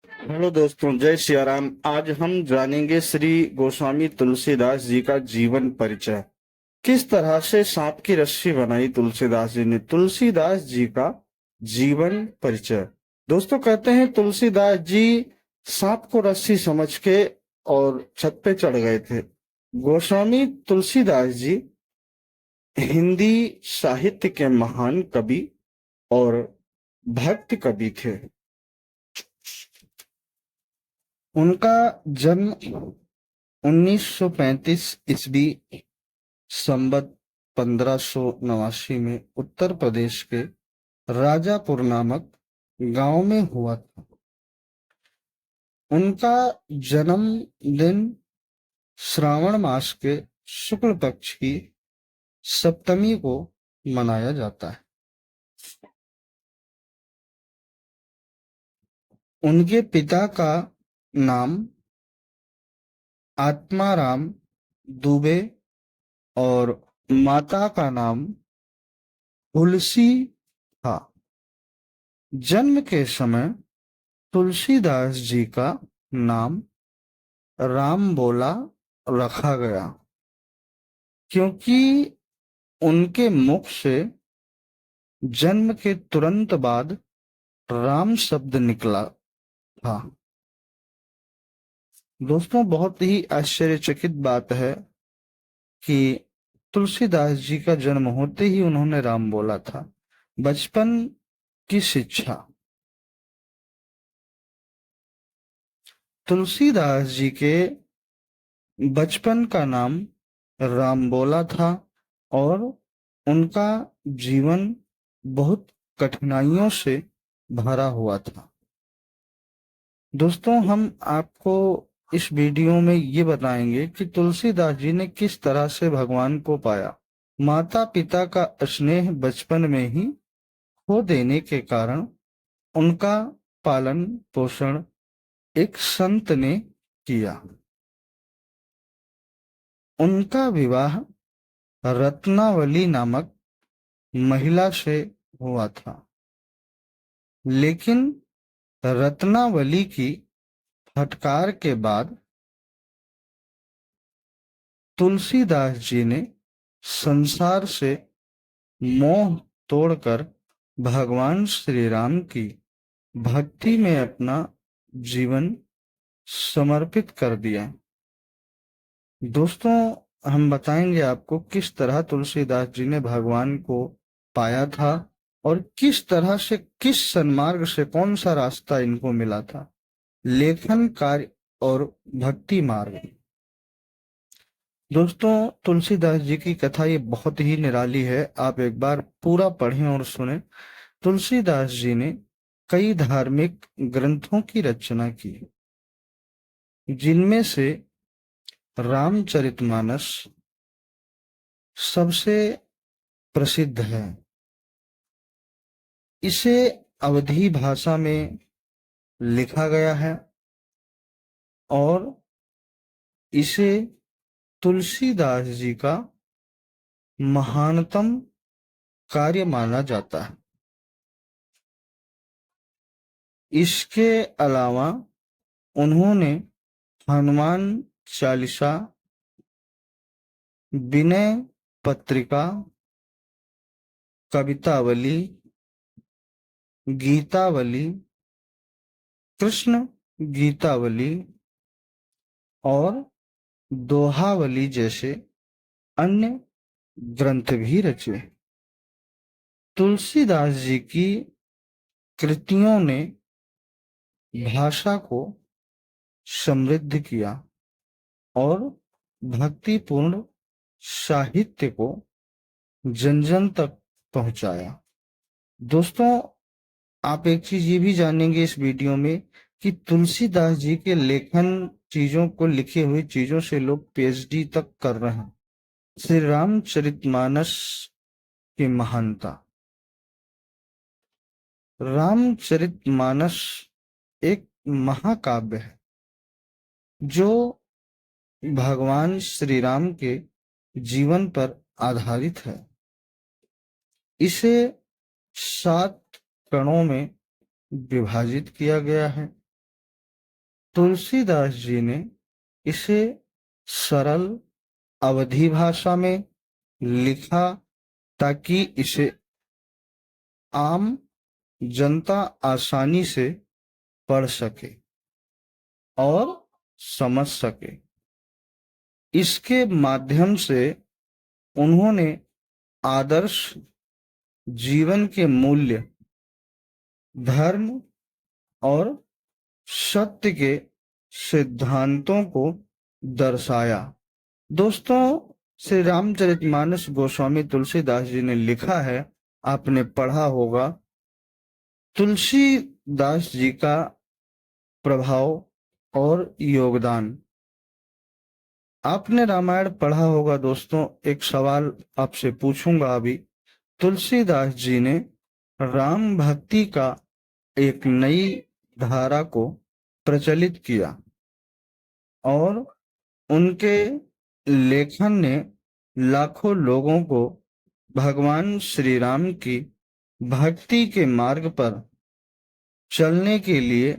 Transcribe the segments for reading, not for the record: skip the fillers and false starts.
Hello दोस्तों, जय सिया राम। आज हम जानेंगे श्री गोस्वामी तुलसीदास जी का जीवन परिचय। किस तरह से सांप की रस्सी बनाई तुलसीदास जी ने। तुलसीदास जी का जीवन परिचय। दोस्तों, कहते हैं तुलसीदास जी सांप को रस्सी समझ के और छत पे चढ़ गए थे। गोस्वामी तुलसीदास जी हिंदी साहित्य के महान कवि और भक्त कवि थे। उनका जन्म 1935 ईस्वी संवत 1589 में उत्तर प्रदेश के राजापुर नामक गांव में हुआ था। उनका जन्म दिन श्रावण मास के शुक्ल पक्ष की सप्तमी को मनाया जाता है। उनके पिता का नाम आत्माराम दुबे और माता का नाम तुलसी था। जन्म के समय तुलसीदास जी का नाम राम बोला रखा गया, क्योंकि उनके मुख से जन्म के तुरंत बाद राम शब्द निकला था। दोस्तों, बहुत ही आश्चर्यचकित बात है कि तुलसीदास जी का जन्म होते ही उन्होंने राम बोला था। बचपन की शिक्षा। तुलसीदास जी के बचपन का नाम रामबोला था और उनका जीवन बहुत कठिनाइयों से भरा हुआ था। दोस्तों, हम आपको इस वीडियो में ये बताएंगे कि तुलसीदास जी ने किस तरह से भगवान को पाया। माता पिता का स्नेह बचपन में ही खो देने के कारण उनका पालन पोषण एक संत ने किया। उनका विवाह रत्नावली नामक महिला से हुआ था, लेकिन रत्नावली की फटकार के बाद तुलसीदास जी ने संसार से मोह तोड़कर भगवान श्री राम की भक्ति में अपना जीवन समर्पित कर दिया। दोस्तों, हम बताएंगे आपको किस तरह तुलसीदास जी ने भगवान को पाया था और किस तरह से, किस सन्मार्ग से, कौन सा रास्ता इनको मिला था। लेखन कार्य और भक्ति मार्ग। दोस्तों, तुलसीदास जी की कथा ये बहुत ही निराली है। आप एक बार पूरा पढ़ें और सुने। तुलसीदास जी ने कई धार्मिक ग्रंथों की रचना की, जिनमें से रामचरितमानस सबसे प्रसिद्ध है। इसे अवधी भाषा में लिखा गया है और इसे तुलसीदास जी का महानतम कार्य माना जाता है। इसके अलावा उन्होंने हनुमान चालीसा, विनय पत्रिका, कवितावली, गीतावली, कृष्ण गीतावली और दोहावली जैसे अन्य ग्रंथ भी रचे। तुलसीदास जी की कृतियों ने भाषा को समृद्ध किया और भक्तिपूर्ण साहित्य को जन जन तक पहुंचाया। दोस्तों, आप एक चीज ये भी जानेंगे इस वीडियो में कि तुलसीदास जी के लेखन, चीजों को, लिखे हुई चीजों से लोग पीएचडी तक कर रहे हैं। श्री रामचरितमानस की महानता। रामचरितमानस एक महाकाव्य है जो भगवान श्री राम के जीवन पर आधारित है। इसे 7 कणों में विभाजित किया गया है। तुलसीदास जी ने इसे सरल अवधी भाषा में लिखा ताकि इसे आम जनता आसानी से पढ़ सके और समझ सके। इसके माध्यम से उन्होंने आदर्श जीवन के मूल्य, धर्म और सत्य के सिद्धांतों को दर्शाया। दोस्तों, श्री रामचरितमानस गोस्वामी तुलसीदास जी ने लिखा है, आपने पढ़ा होगा। तुलसीदास जी का प्रभाव और योगदान। आपने रामायण पढ़ा होगा दोस्तों। एक सवाल आपसे पूछूंगा अभी। तुलसीदास जी ने राम भक्ति का एक नई धारा को प्रचलित किया और उनके लेखन ने लाखों लोगों को भगवान श्री राम की भक्ति के मार्ग पर चलने के लिए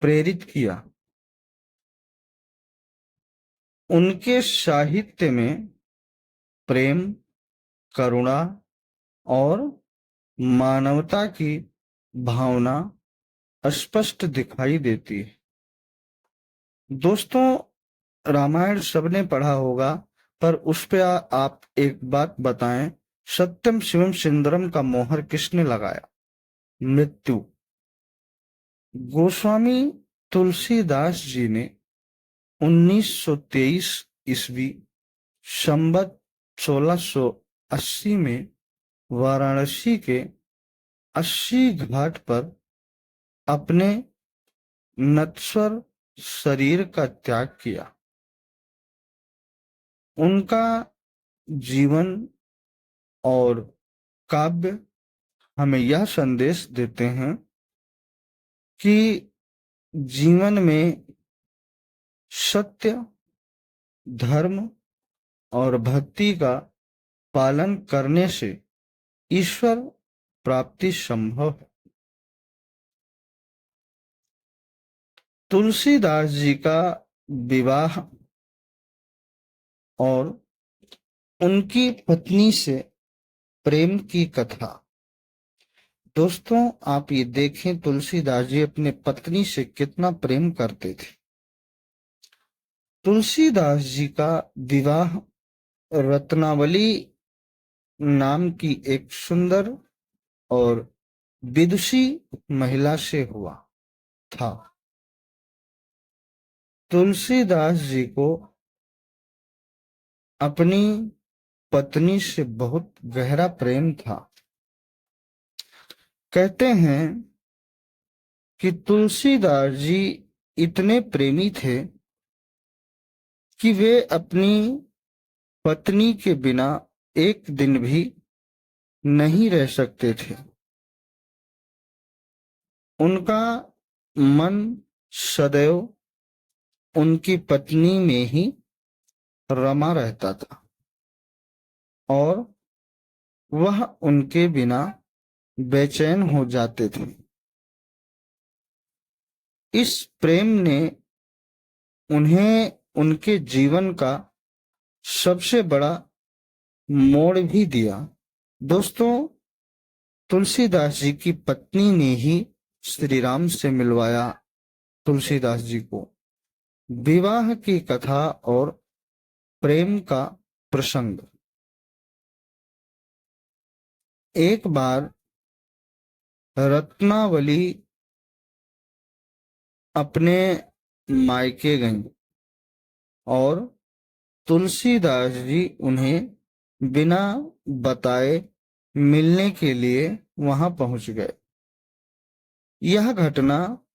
प्रेरित किया। उनके साहित्य में प्रेम, करुणा और मानवता की भावना स्पष्ट दिखाई देती है। दोस्तों, रामायण सबने पढ़ा होगा, पर उस पे आप एक बात बताएं, सत्यम शिवम सुंदरम का मोहर किसने लगाया? मृत्यु। गोस्वामी तुलसीदास जी ने 1923 ईस्वी संवत 1680 में वाराणसी के 80 घाट पर अपने नश्वर शरीर का त्याग किया। उनका जीवन और काव्य हमें यह संदेश देते हैं कि जीवन में सत्य, धर्म और भक्ति का पालन करने से ईश्वर प्राप्ति संभव है। तुलसीदास जी का विवाह और उनकी पत्नी से प्रेम की कथा। दोस्तों, आप ये देखें, तुलसीदास जी अपने पत्नी से कितना प्रेम करते थे। तुलसीदास जी का विवाह रत्नावली नाम की एक सुंदर और विदुषी महिला से हुआ था। तुलसीदास जी को अपनी पत्नी से बहुत गहरा प्रेम था। कहते हैं कि तुलसीदास जी इतने प्रेमी थे कि वे अपनी पत्नी के बिना एक दिन भी नहीं रह सकते थे। उनका मन सदैव उनकी पत्नी में ही रमा रहता था और वह उनके बिना बेचैन हो जाते थे। इस प्रेम ने उन्हें उनके जीवन का सबसे बड़ा मोड़ भी दिया। दोस्तों, तुलसीदास जी की पत्नी ने ही श्री राम से मिलवाया तुलसीदास जी को। विवाह की कथा और प्रेम का प्रसंग। एक बार रत्नावली अपने मायके गईं और तुलसीदास जी उन्हें बिना बताए मिलने के लिए वहां पहुंच गए। यह घटना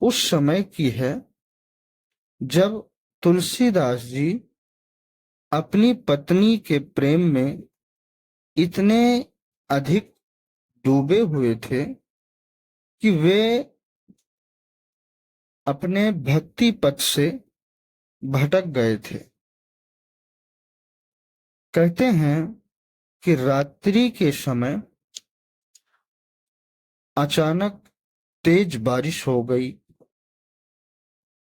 उस समय की है जब तुलसीदास जी अपनी पत्नी के प्रेम में इतने अधिक डूबे हुए थे कि वे अपने भक्ति पथ से भटक गए थे। कहते हैं कि रात्रि के समय अचानक तेज बारिश हो गई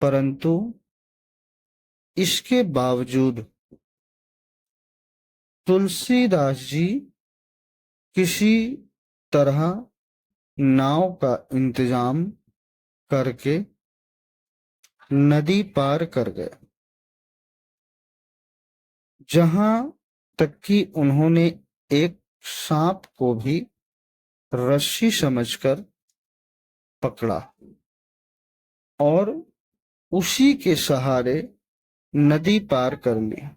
परंतु इसके बावजूद तुलसीदास जी किसी तरह नाव का इंतजाम करके नदी पार कर गए, जहां तक कि उन्होंने एक सांप को भी रस्सी समझकर पकड़ा और उसी के सहारे नदी पार कर ली।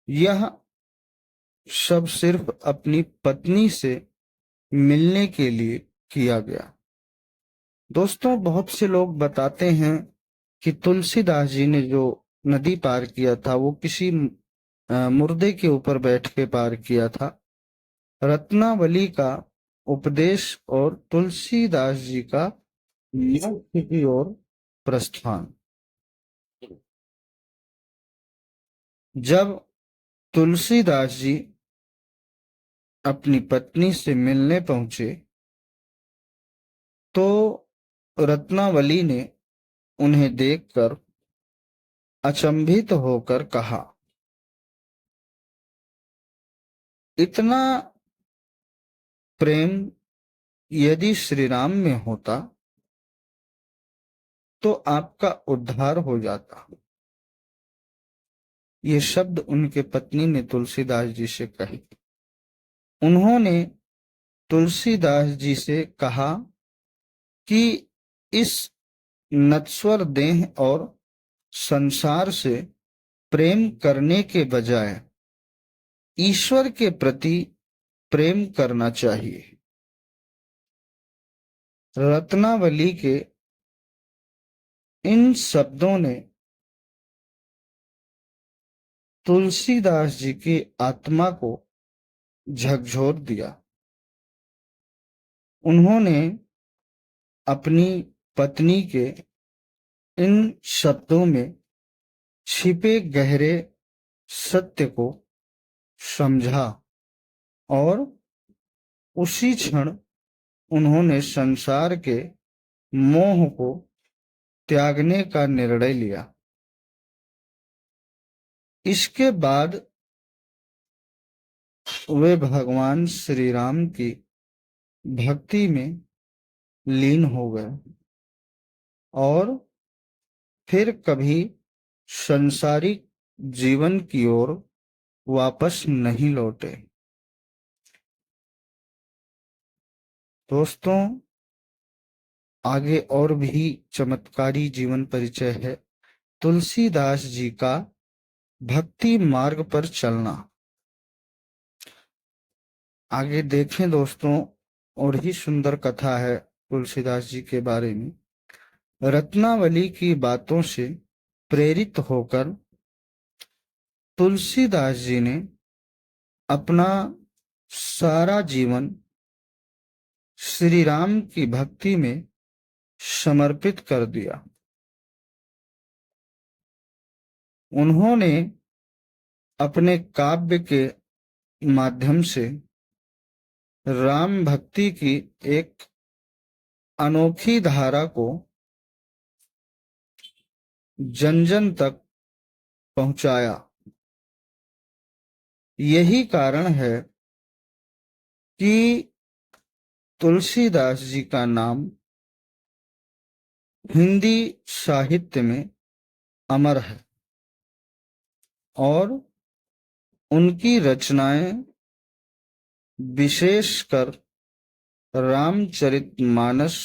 यह सब सिर्फ अपनी पत्नी से मिलने के लिए किया गया। दोस्तों, बहुत से लोग बताते हैं कि तुलसीदास जी ने जो नदी पार किया था वो किसी मुर्दे के ऊपर बैठ के पार किया था। रत्नावली का उपदेश और तुलसीदास जी का मोक्ष की ओर प्रस्थान। जब तुलसीदास जी अपनी पत्नी से मिलने पहुंचे तो रत्नावली ने उन्हें देखकर अचंभित होकर कहा, इतना प्रेम यदि श्री राम में होता तो आपका उद्धार हो जाता। ये शब्द उनके पत्नी ने तुलसीदास जी से कहे। उन्होंने तुलसीदास जी से कहा कि इस नश्वर देह और संसार से प्रेम करने के बजाय ईश्वर के प्रति प्रेम करना चाहिए। रत्नावली के इन शब्दों ने तुलसीदास जी की आत्मा को झकझोर दिया। उन्होंने अपनी पत्नी के इन शब्दों में छिपे गहरे सत्य को समझा और उसी क्षण उन्होंने संसार के मोह को त्यागने का निर्णय लिया। इसके बाद वे भगवान श्री राम की भक्ति में लीन हो गए और फिर कभी संसारिक जीवन की ओर वापस नहीं लौटे। दोस्तों, आगे और भी चमत्कारी जीवन परिचय है। तुलसीदास जी का भक्ति मार्ग पर चलना। आगे देखें दोस्तों, और ही सुंदर कथा है तुलसीदास जी के बारे में। रत्नावली की बातों से प्रेरित होकर तुलसीदास जी ने अपना सारा जीवन श्री राम की भक्ति में समर्पित कर दिया। उन्होंने अपने काव्य के माध्यम से राम भक्ति की एक अनोखी धारा को जन जन तक पहुंचाया। यही कारण है कि तुलसीदास जी का नाम हिंदी साहित्य में अमर है और उनकी रचनाएं विशेषकर रामचरितमानस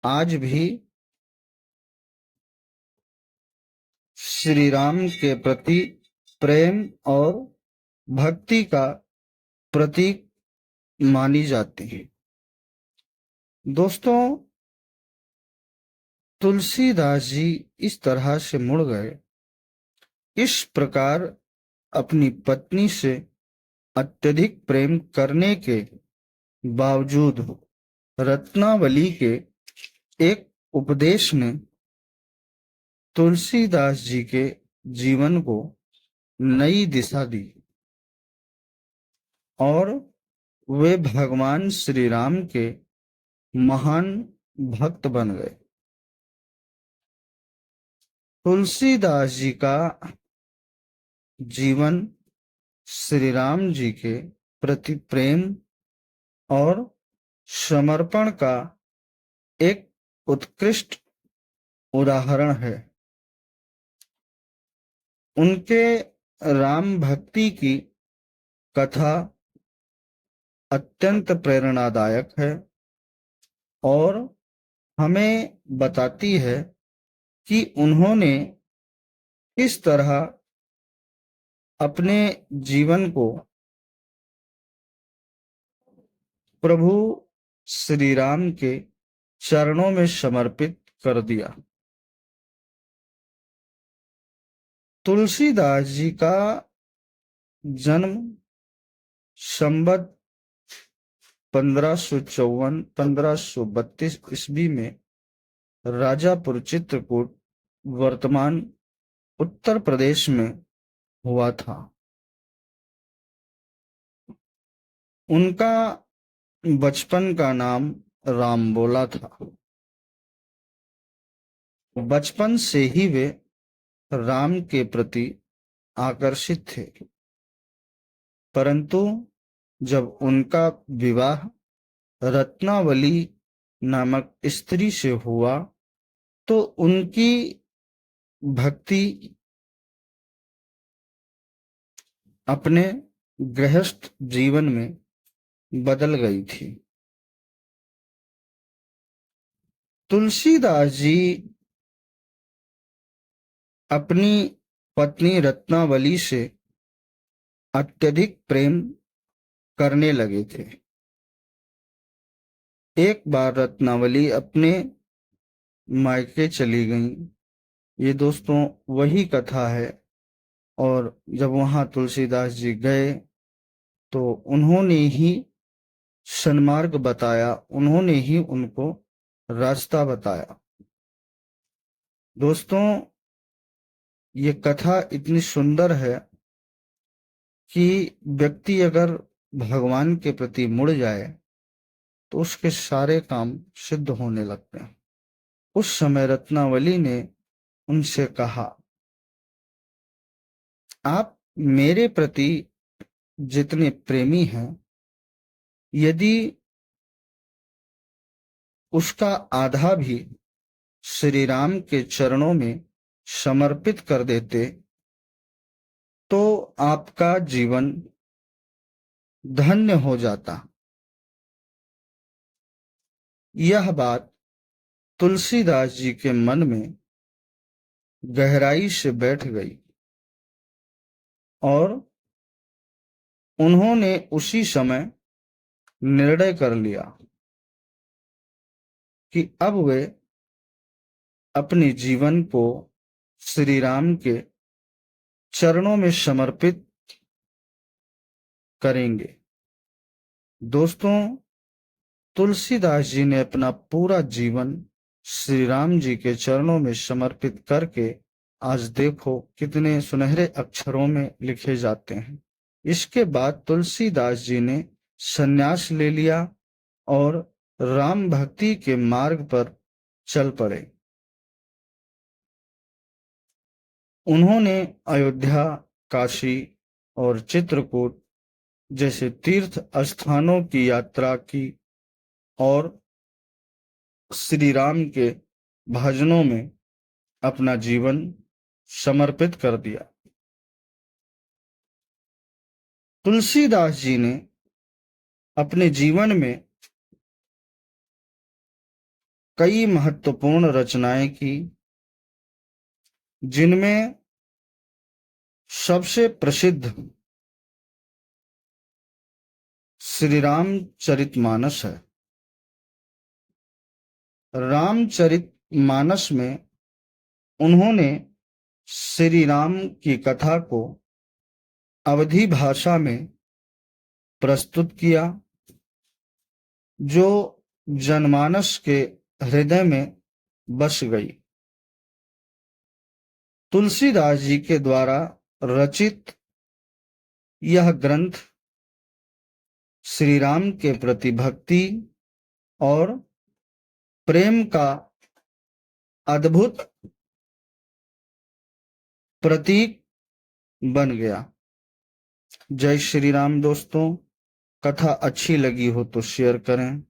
आज भी श्री राम के प्रति प्रेम और भक्ति का प्रतीक मानी जाती है। दोस्तों, तुलसीदास जी इस तरह से मुड़ गए। इस प्रकार अपनी पत्नी से अत्यधिक प्रेम करने के बावजूद रत्नावली के एक उपदेश ने तुलसीदास जी के जीवन को नई दिशा दी और वे भगवान श्री राम के महान भक्त बन गए। तुलसीदास जी का जीवन श्री राम जी के प्रति प्रेम और समर्पण का एक उत्कृष्ट उदाहरण है। उनके राम भक्ति की कथा अत्यंत प्रेरणादायक है और हमें बताती है कि उन्होंने किस तरह अपने जीवन को प्रभु श्री राम के चरणों में समर्पित कर दिया। तुलसीदास जी का जन्म संवत 1532 ईस्वी में राजापुर चित्रकूट वर्तमान उत्तर प्रदेश में हुआ था। उनका बचपन का नाम रामबोला था। बचपन से ही वे राम के प्रति आकर्षित थे, परंतु जब उनका विवाह रत्नावली नामक स्त्री से हुआ तो उनकी भक्ति अपने गृहस्थ जीवन में बदल गई थी। तुलसीदास जी अपनी पत्नी रत्नावली से अत्यधिक प्रेम करने लगे थे। एक बार रत्नावली अपने मायके चली गईं। ये दोस्तों वही कथा है। और जब वहां तुलसीदास जी गए तो उन्होंने ही सन्मार्ग बताया, उन्होंने ही उनको रास्ता बताया। दोस्तों ये कथा इतनी सुंदर है कि व्यक्ति अगर भगवान के प्रति मुड़ जाए तो उसके सारे काम सिद्ध होने लगते हैं। उस समय रत्नावली ने उनसे कहा, आप मेरे प्रति जितने प्रेमी हैं, यदि उसका आधा भी श्री राम के चरणों में समर्पित कर देते तो आपका जीवन धन्य हो जाता। यह बात तुलसीदास जी के मन में गहराई से बैठ गई और उन्होंने उसी समय निर्णय कर लिया कि अब वे अपने जीवन को श्री राम के चरणों में समर्पित करेंगे। दोस्तों तुलसीदास जी ने अपना पूरा जीवन श्री राम जी के चरणों में समर्पित करके आज देखो कितने सुनहरे अक्षरों में लिखे जाते हैं। इसके बाद तुलसीदास जी ने संन्यास ले लिया और राम भक्ति के मार्ग पर चल पड़े। उन्होंने अयोध्या, काशी और चित्रकूट जैसे तीर्थ स्थानों की यात्रा की और श्री राम के भजनों में अपना जीवन समर्पित कर दिया। तुलसीदास जी ने अपने जीवन में कई महत्वपूर्ण रचनाएं की, जिनमें सबसे प्रसिद्ध श्री रामचरितमानस है। रामचरितमानस में उन्होंने श्री राम की कथा को अवधी भाषा में प्रस्तुत किया, जो जनमानस के हृदय में बस गई। तुलसीदास जी के द्वारा रचित यह ग्रंथ श्री राम के प्रति भक्ति और प्रेम का अद्भुत प्रतीक बन गया। जय श्री राम दोस्तों। कथा अच्छी लगी हो तो शेयर करें,